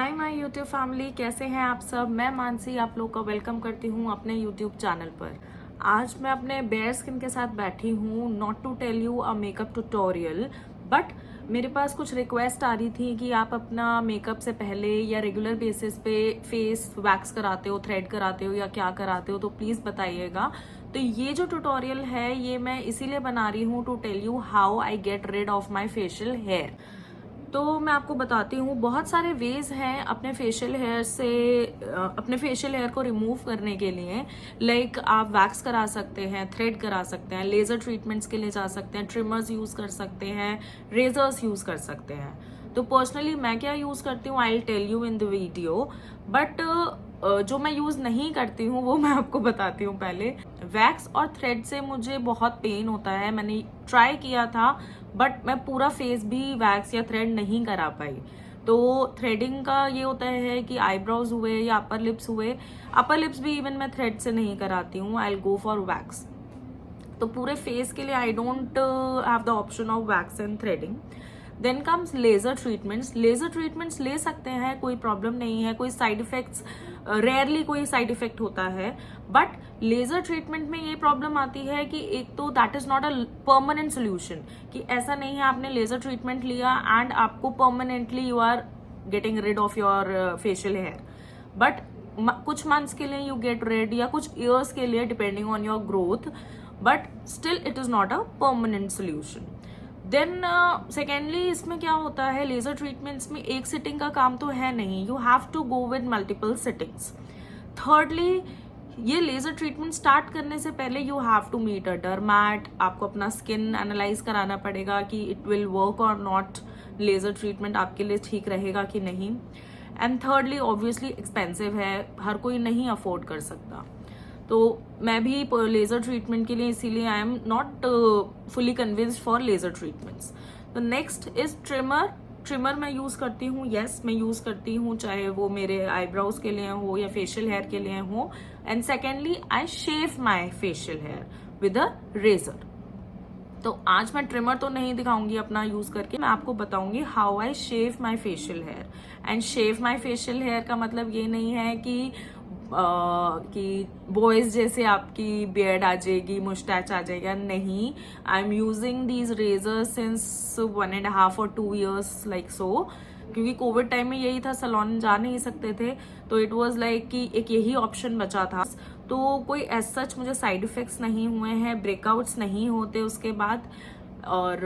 Hi my YouTube family, कैसे हैं आप सब। मैं मानसी आप लोग का वेलकम करती हूँ अपने यूट्यूब चैनल पर। आज मैं अपने बेयर स्किन के साथ बैठी हूँ, not to tell you a makeup tutorial, but मेरे पास कुछ रिक्वेस्ट आ रही थी कि आप अपना मेकअप से पहले या रेगुलर बेसिस पे फेस वैक्स कराते हो, थ्रेड कराते हो या क्या कराते हो, तो प्लीज़ बताइएगा। तो ये जो ट्यूटोरियल है ये मैं इसीलिए बना रही हूँ to tell you how I get rid of my facial hair. तो मैं आपको बताती हूँ, बहुत सारे वेज हैं अपने फेशियल हेयर से अपने फेशियल हेयर को रिमूव करने के लिए। लाइक आप वैक्स करा सकते हैं, थ्रेड करा सकते हैं, लेजर ट्रीटमेंट्स के लिए जा सकते हैं, ट्रिमर्स यूज कर सकते हैं, रेजर्स यूज कर सकते हैं। तो पर्सनली मैं क्या यूज करती हूँ, I will tell you in the video, but जो मैं यूज नहीं करती हूँ वो मैं आपको बताती हूँ। पहले वैक्स और थ्रेड से मुझे बहुत पेन होता है। मैंने ट्राई किया था बट मैं पूरा फेस भी वैक्स या थ्रेड नहीं करा पाई। तो थ्रेडिंग का ये होता है कि आईब्रोज हुए या अपर लिप्स हुए, अपर लिप्स भी इवन मैं थ्रेड से नहीं कराती हूँ, I will go for wax. तो पूरे फेस के लिए I don't have the option of wax and threading. Then comes laser treatments. Laser treatments ले सकते हैं, कोई प्रॉब्लम नहीं है, कोई साइड इफेक्ट्स रेयरली कोई साइड इफेक्ट होता है। बट लेजर ट्रीटमेंट में ये प्रॉब्लम आती है कि एक तो that is not a permanent solution, कि ऐसा नहीं है आपने लेजर ट्रीटमेंट लिया एंड आपको permanently you are getting rid of your facial hair. But कुछ मंथ्स के लिए यू गेट रेड या कुछ ईयर्स के लिए depending on your growth, but still it is not a permanent solution. Then secondly इसमें क्या होता है, लेजर ट्रीटमेंट्स में एक सिटिंग का काम तो है नहीं, you have to go with multiple sittings. Thirdly ये लेजर ट्रीटमेंट स्टार्ट करने से पहले you have to meet a dermat. आपको अपना स्किन एनालाइज कराना पड़ेगा कि इट विल वर्क और नॉट, लेजर ट्रीटमेंट आपके लिए ठीक रहेगा कि नहीं। एंड थर्डली ऑब्वियसली एक्सपेंसिव है, हर कोई नहीं अफोर्ड कर सकता। तो मैं भी लेजर ट्रीटमेंट के लिए इसीलिए I am not fully convinced for laser treatments. तो नेक्स्ट इज ट्रिमर। ट्रिमर मैं यूज करती हूँ, यस मैं यूज करती हूँ, चाहे वो मेरे आईब्रोज के लिए हो या फेशियल हेयर के लिए हो। And secondly I shave my facial hair with a razor. तो आज मैं ट्रिमर तो नहीं दिखाऊंगी अपना यूज करके, मैं आपको बताऊंगी how I shave my facial hair. And shave my facial hair का मतलब ये नहीं है कि बॉयज जैसे आपकी बियर्ड आ जाएगी, मुस्टैच आ जाएगा, नहीं। I am using these razor since 1.5 और 2 years लाइक सो, क्योंकि कोविड टाइम में यही था, सैलून जा नहीं सकते थे, तो इट वाज लाइक कि एक यही ऑप्शन बचा था। तो कोई एज सच मुझे साइड इफेक्ट्स नहीं हुए हैं, ब्रेकआउट्स नहीं होते उसके बाद, और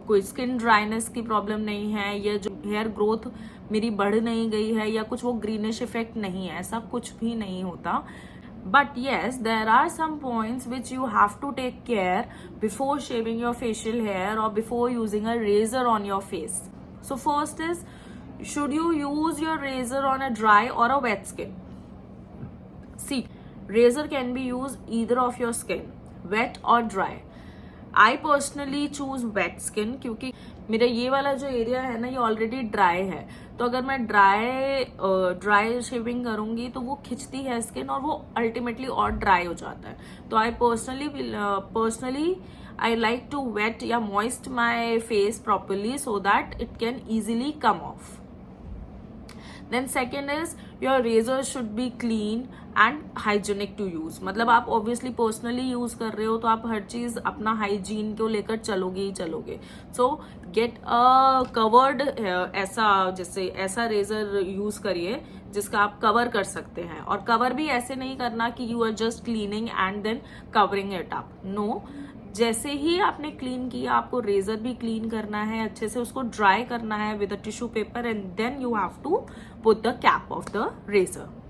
कोई स्किन ड्राइनेस की प्रॉब्लम नहीं है, या जो हेयर ग्रोथ मेरी बढ़ नहीं गई है, या कुछ वो ग्रीनिश इफेक्ट नहीं है, ऐसा कुछ भी नहीं होता। But yes, there are some points which you have to take care before shaving your facial hair or before using a razor on your face. So first is, should you use your razor on a dry or a wet skin? See, razor can be used either of your skin, wet or dry. I personally choose wet skin, क्योंकि मेरा ये वाला जो area है ना ये already dry है। तो अगर मैं ड्राई शेविंग करूंगी तो वो खिंचती है स्किन और वो अल्टीमेटली और ड्राई हो जाता है। तो I personally I like to wet या moist my face properly so that it can easily come off. Then second is your razor should be clean and hygienic to use. मतलब आप obviously personally use कर रहे हो तो आप हर चीज अपना हाइजीन को लेकर चलोगे ही चलोगे। सो गेट अ कवर्ड, ऐसा रेजर यूज करिए जिसका आप कवर कर सकते हैं। और कवर भी ऐसे नहीं करना कि you are just cleaning and then covering it up, no. जैसे ही आपने क्लीन किया आपको रेजर भी क्लीन करना है, अच्छे से उसको ड्राई करना है with a tissue paper, and then you have to put the cap off the razor.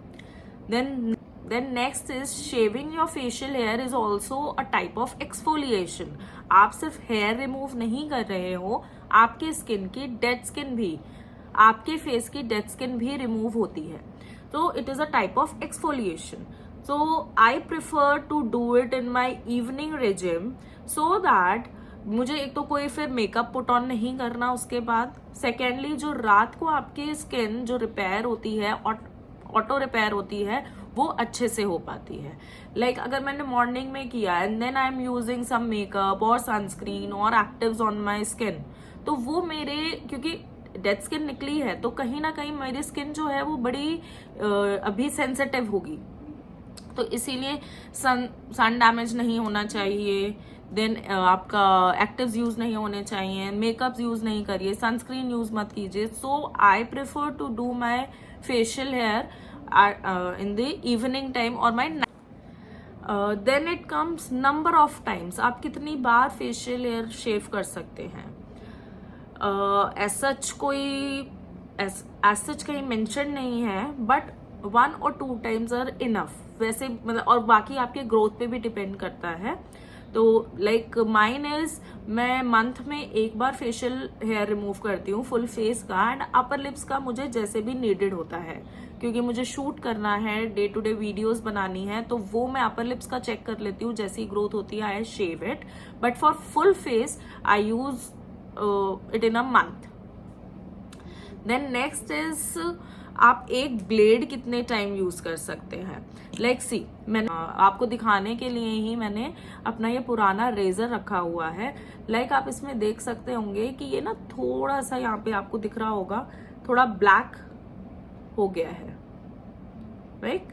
Then next is shaving your facial hair is also a type of exfoliation. आप सिर्फ हेयर रिमूव नहीं कर रहे हो, आपके skin की dead skin भी, आपके फेस की डेड स्किन भी रिमूव होती है। तो it is a type of exfoliation. So I prefer to do it in my evening regime so that मुझे एक तो कोई फिर मेकअप पुट ऑन नहीं करना उसके बाद। सेकेंडली जो रात को आपकी स्किन जो रिपेयर होती है, ऑटो रिपेयर होती है, वो अच्छे से हो पाती है। लाइक अगर मैंने मॉर्निंग में किया and then I am using some makeup और सनस्क्रीन और एक्टिव्स ऑन माई स्किन, तो वो मेरे, क्योंकि डेड स्किन निकली है तो कहीं ना कहीं मेरी स्किन जो है वो बड़ी अभी सेंसिटिव होगी, तो इसीलिए सन डैमेज नहीं होना चाहिए, देन आपका एक्टिव्स यूज नहीं होने चाहिए, मेकअप्स यूज नहीं करिए, सनस्क्रीन यूज मत कीजिए. So I prefer to do my facial hair in the evening time और my. Then it comes number of times, आप कितनी बार फेशियल हेयर शेव कर सकते हैं. एज सच कोई एज सच कहीं मेंशन नहीं है, but 1 or 2 times are enough वैसे, मतलब. और बाकी आपके ग्रोथ पे भी डिपेंड करता है. तो लाइक माइन इज, मैं मंथ में एक बार फेशियल हेयर रिमूव करती हूँ फुल फेस का, एंड अपर लिप्स का मुझे जैसे भी नीडेड होता है, क्योंकि मुझे शूट करना है, डे टू डे वीडियोस बनानी है, तो वो मैं अपर लिप्स का चेक कर लेती हूँ. जैसी ग्रोथ होती है I shave it, but for full face I use it in a month. Then next is, आप एक ब्लेड कितने टाइम यूज कर सकते हैं. लाइक सी, मैंने आपको दिखाने के लिए ही मैंने अपना ये पुराना रेजर रखा हुआ है. लाइक आप इसमें देख सकते होंगे कि ये ना थोड़ा सा यहाँ पे आपको दिख रहा होगा, थोड़ा ब्लैक हो गया है, right.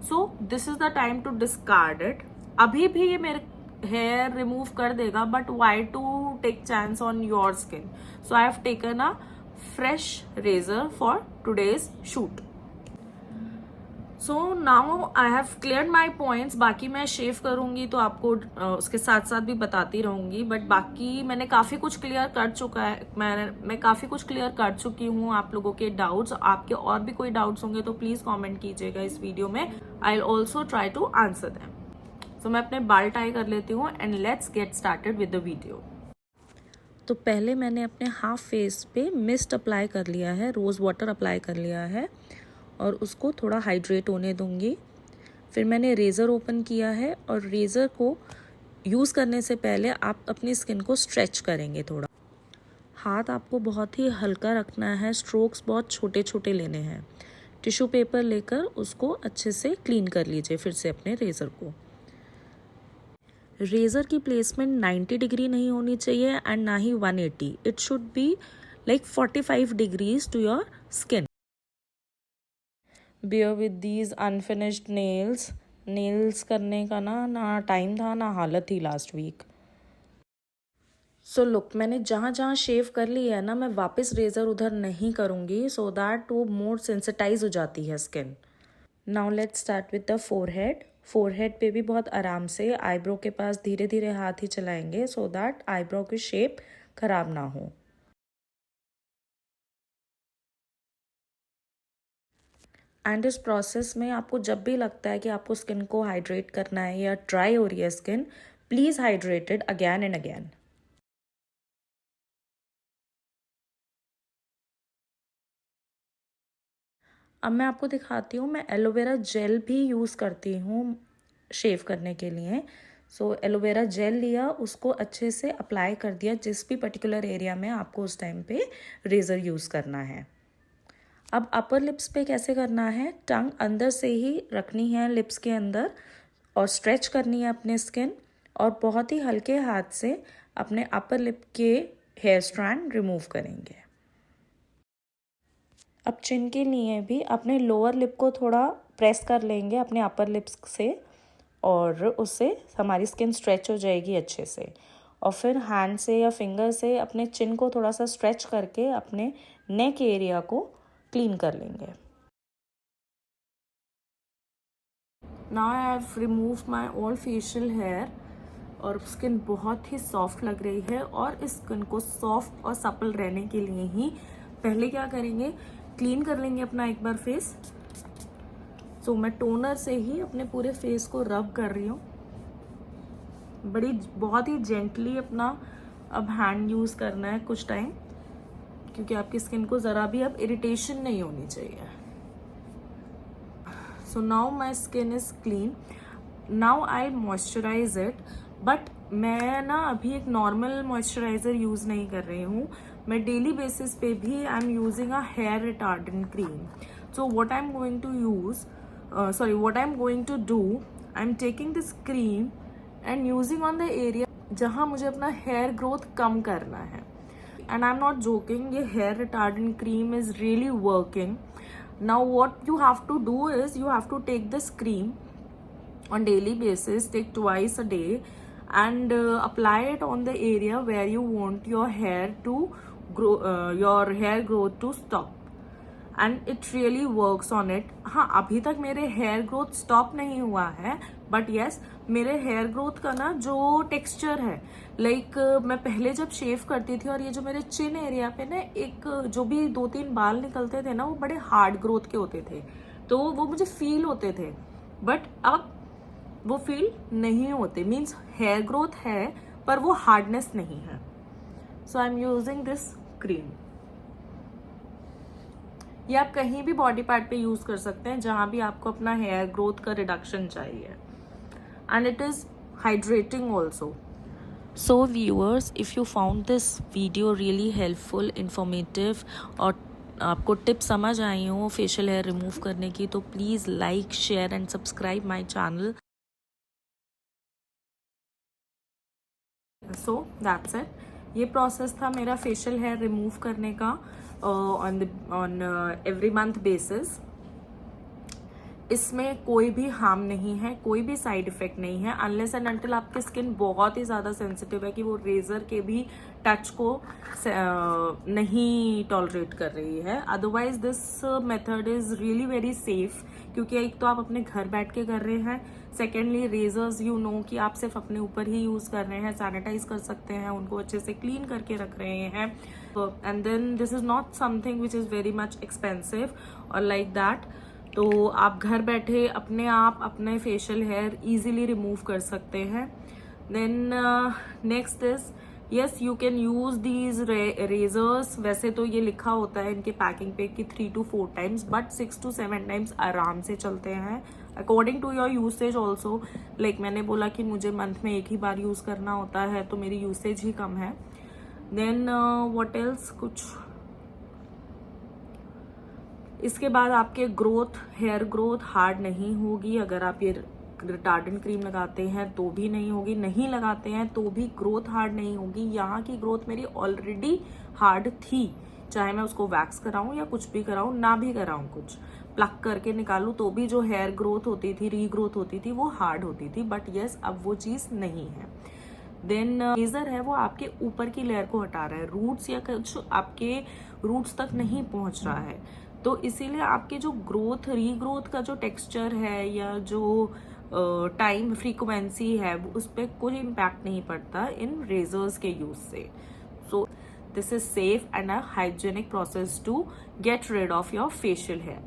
So this is the time to discard it. अभी भी ये मेरे हेयर रिमूव कर देगा, but why to take chance on your skin. So I have taken a fresh razor for today's shoot. So now I have clear my points. बाकी मैं शेव करूंगी तो आपको उसके साथ साथ भी बताती रहूंगी, बट बाकी मैंने काफी कुछ क्लियर कर चुका है. मैं काफी कुछ क्लियर कर चुकी हूँ आप लोगों के डाउट्स. आपके और भी कोई डाउट्स होंगे तो प्लीज कमेंट कीजिएगा इस वीडियो में. I will also try to answer them. So मैं अपने बाल टाई कर लेती हूँ and let's get started with the video. तो पहले मैंने अपने हाफ फेस पे मिस्ट अप्लाई कर लिया है, रोज़ वाटर अप्लाई कर लिया है और उसको थोड़ा हाइड्रेट होने दूंगी. फिर मैंने रेज़र ओपन किया है और रेज़र को यूज़ करने से पहले आप अपनी स्किन को स्ट्रेच करेंगे थोड़ा. हाथ आपको बहुत ही हल्का रखना है, स्ट्रोक्स बहुत छोटे छोटे लेने हैं. टिश्यू पेपर लेकर उसको अच्छे से क्लीन कर लीजिए फिर से अपने रेज़र को. रेज़र की प्लेसमेंट 90 डिग्री नहीं होनी चाहिए एंड ना ही 180. It should be like 45 degrees to your skin. Bear with these unfinished nails करने का ना टाइम था ना हालत थी लास्ट वीक. सो लुक, मैंने जहाँ जहाँ शेव कर ली है ना, मैं वापस रेज़र उधर नहीं करूँगी, सो दैट वो मोर सेंसिटाइज हो जाती है skin. Now let's start with the forehead. Forehead पे भी बहुत आराम से आईब्रो के पास धीरे धीरे हाथ ही चलाएंगे, सो दैट आईब्रो की शेप खराब ना हो. एंड इस प्रोसेस में आपको जब भी लगता है कि आपको स्किन को हाइड्रेट करना है या ड्राई हो रही है skin, please hydrate it again and again. अब मैं आपको दिखाती हूँ, मैं एलोवेरा जेल भी यूज़ करती हूँ शेव करने के लिए. सो एलोवेरा जेल लिया, उसको अच्छे से अप्लाई कर दिया जिस भी पर्टिकुलर एरिया में आपको उस टाइम पे रेज़र यूज़ करना है. अब अपर लिप्स पे कैसे करना है, टंग अंदर से ही रखनी है लिप्स के अंदर और स्ट्रेच करनी है अपने स्किन, और बहुत ही हल्के हाथ से अपने अपर लिप के हेयर स्ट्रैंड रिमूव करेंगे. अब चिन के लिए भी अपने लोअर लिप को थोड़ा प्रेस कर लेंगे अपने अपर लिप्स से, और उससे हमारी स्किन स्ट्रेच हो जाएगी अच्छे से. और फिर हैंड से या फिंगर से अपने चिन को थोड़ा सा स्ट्रेच करके अपने नेक एरिया को क्लीन कर लेंगे. Now I have removed my all facial hair और स्किन बहुत ही सॉफ्ट लग रही है. और इस स्किन को सॉफ्ट और सपल रहने के लिए ही पहले क्या करेंगे, क्लीन कर लेंगे अपना एक बार फेस. सो मैं टोनर से ही अपने पूरे फेस को रब कर रही हूँ. बहुत ही जेंटली अपना अब हैंड यूज़ करना है कुछ टाइम, क्योंकि आपकी स्किन को ज़रा भी अब इरिटेशन नहीं होनी चाहिए. So now my skin is clean. Now I moisturize it, but मैं ना अभी एक नॉर्मल मॉइस्चराइज़र यूज़ नहीं कर रही हूँ. मैं डेली बेसिस पे भी I am using a hair retardant cream. So what I'm going to do, I'm taking this cream and using on the area जहाँ मुझे अपना हेयर ग्रोथ कम करना है. And I am not joking, ये hair retardant cream is really working. Now what you have to do is you have to take this cream on daily basis, take twice a day, and apply it on the area where you want your hair to grow, your hair growth to stop, and it really works on it. हाँ, अभी तक मेरे hair growth stop नहीं हुआ है, but yes मेरे hair growth का ना जो टेक्सचर है, लाइक मैं पहले जब शेव करती थी और ये जो मेरे चिन एरिया पे ना एक जो भी 2-3 बाल निकलते थे ना, वो बड़े हार्ड ग्रोथ के होते थे, तो वो मुझे फील होते थे, बट अब वो फील नहीं होते. मीन्स हेयर ग्रोथ है पर वो हार्डनेस नहीं है. So I am using this cream. ये आप कहीं भी बॉडी पार्ट पे यूज कर सकते हैं जहां भी आपको अपना हेयर ग्रोथ का रिडक्शन चाहिए. And it is hydrating also. So viewers, if you found this video really helpful, informative और आपको टिप समझ आई हो फेशियल हेयर रिमूव करने की, तो please like, share and subscribe my channel. So that's it. ये प्रोसेस था मेरा फेशियल हेयर रिमूव करने का ऑन एवरी मंथ बेसिस. इसमें कोई भी हार्म नहीं है, कोई भी साइड इफेक्ट नहीं है, अनलेस एंड अनटिल आपकी स्किन बहुत ही ज़्यादा सेंसिटिव है कि वो रेजर के भी टच को नहीं टॉलरेट कर रही है. Otherwise this method is really very safe, क्योंकि एक तो आप अपने घर बैठ के कर रहे हैं, सेकेंडली रेजर्स यू नो कि आप सिर्फ अपने ऊपर ही यूज कर रहे हैं, सैनिटाइज कर सकते हैं, उनको अच्छे से क्लीन करके रख रहे हैं. And then this is not something which is very much expensive और लाइक दैट. तो आप घर बैठे अपने आप अपने फेशियल हेयर इजीली रिमूव कर सकते हैं. Then next is yes you can use these razors. वैसे तो ये लिखा होता है इनके पैकिंग पे कि 3 to 4 times, but 6 to 7 times आराम से चलते हैं according to your usage also. Like मैंने बोला कि मुझे मंथ में एक ही बार यूज करना होता है, तो मेरी यूसेज ही कम है. देन व्हाट एल्स, कुछ इसके बाद आपके ग्रोथ, हेयर ग्रोथ हार्ड नहीं होगी. अगर आप ये रिटार्डेंट क्रीम लगाते हैं तो भी नहीं होगी, नहीं लगाते हैं तो भी ग्रोथ हार्ड नहीं होगी. यहाँ की ग्रोथ मेरी ऑलरेडी हार्ड थी, चाहे मैं उसको वैक्स कराऊं या कुछ भी कराऊं, ना भी कराऊं, कुछ प्लक करके निकालूं, तो भी जो हेयर ग्रोथ होती थी, रीग्रोथ होती थी, वो हार्ड होती थी. बट यस अब वो चीज़ नहीं है. देन लेजर है वो आपके ऊपर की लेयर को हटा रहा है, रूट्स या कुछ आपके रूट्स तक नहीं पहुंच रहा है. तो इसीलिए आपके जो ग्रोथ, रीग्रोथ का जो टेक्सचर है या जो टाइम फ्रीक्वेंसी है, उस पर कोई इम्पैक्ट नहीं पड़ता इन रेजर्स के यूज से. So this is safe and a hygienic process to get rid of your facial hair.